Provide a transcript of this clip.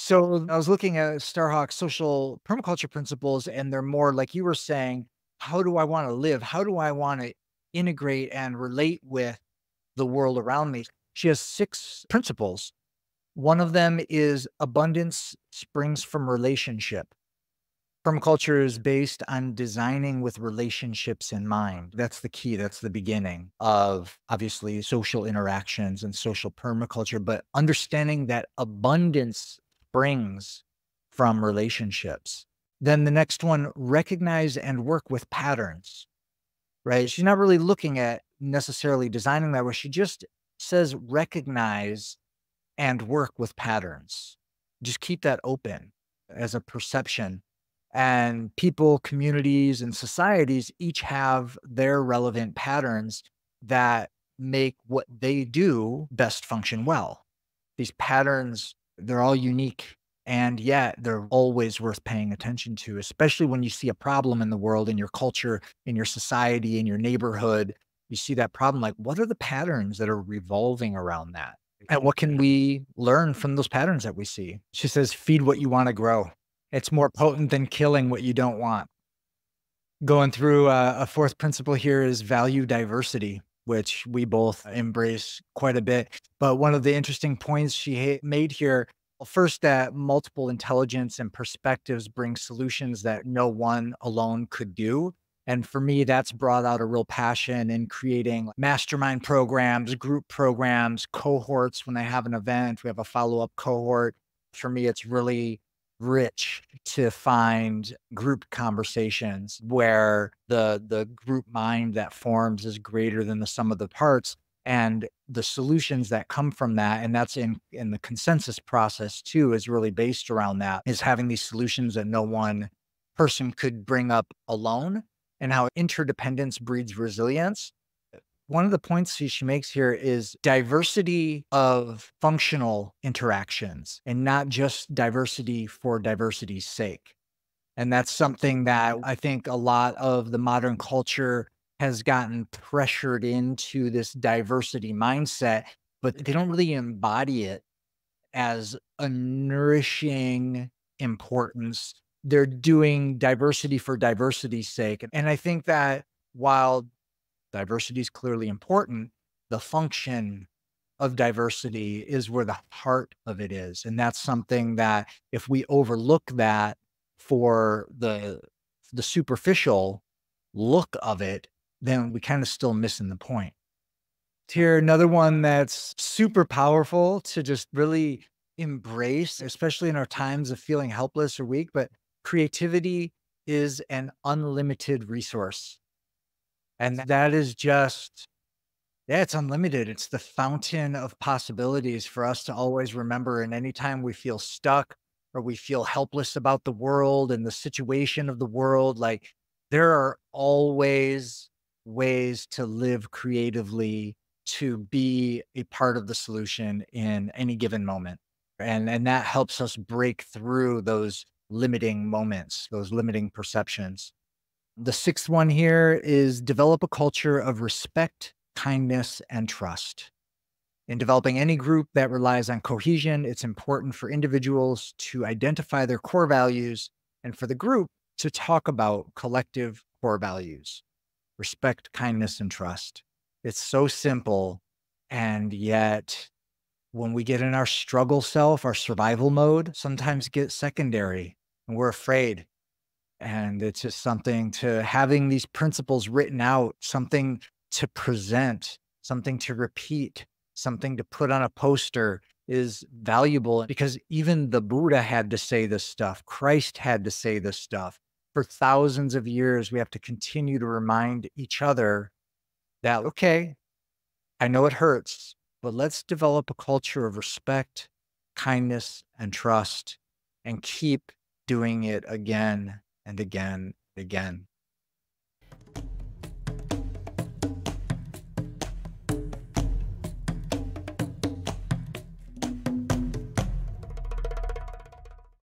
So I was looking at Starhawk's social permaculture principles, and they're more like you were saying, how do I want to live? How do I want to integrate and relate with the world around me? She has six principles. One of them is abundance springs from relationship. Permaculture is based on designing with relationships in mind. That's the key. That's the beginning of obviously social interactions and social permaculture, but understanding that abundance springs from relationships. Then the next one, recognize and work with patterns, right? She's not really looking at necessarily designing that way. She just says recognize and work with patterns. Just keep that open as a perception. And people, communities, and societies each have their relevant patterns that make what they do best function well. These patterns, they're all unique, and yet they're always worth paying attention to, especially when you see a problem in the world, in your culture, in your society, in your neighborhood. You see that problem, like, what are the patterns that are revolving around that? And what can we learn from those patterns that we see? She says, feed what you want to grow. It's more potent than killing what you don't want. Going through a fourth principle here is value diversity, which we both embrace quite a bit. But one of the interesting points she made here, well, first, that multiple intelligence and perspectives bring solutions that no one alone could do. And for me, that's brought out a real passion in creating mastermind programs, group programs, cohorts. When they have an event, we have a follow up cohort. For me, it's really rich to find group conversations where the group mind that forms is greater than the sum of the parts, and the solutions that come from that, and that's in the consensus process too, is really based around that, is having these solutions that no one person could bring up alone, and how interdependence breeds resilience. One of the points she makes here is diversity of functional interactions and not just diversity for diversity's sake. And that's something that I think a lot of the modern culture has gotten pressured into, this diversity mindset, but they don't really embody it as a nourishing importance. They're doing diversity for diversity's sake. And I think that while diversity is clearly important, the function of diversity is where the heart of it is. And that's something that if we overlook that for the superficial look of it, then we kind of still missing the point. Here, another one that's super powerful to just really embrace, especially in our times of feeling helpless or weak, but creativity is an unlimited resource. And that is just, yeah, it's unlimited. It's the fountain of possibilities for us to always remember. And anytime we feel stuck or we feel helpless about the world and the situation of the world, like, there are always ways to live creatively, to be a part of the solution in any given moment. And that helps us break through those limiting moments, those limiting perceptions. The sixth one here is develop a culture of respect, kindness, and trust. In developing any group that relies on cohesion, it's important for individuals to identify their core values and for the group to talk about collective core values: respect, kindness, and trust. It's so simple. And yet, when we get in our struggle self, our survival mode, sometimes get secondary and we're afraid. And it's just something to having these principles written out, something to present, something to repeat, something to put on a poster is valuable, because even the Buddha had to say this stuff. Christ had to say this stuff. For thousands of years, we have to continue to remind each other that, okay, I know it hurts, but let's develop a culture of respect, kindness, and trust, and keep doing it again and again and again.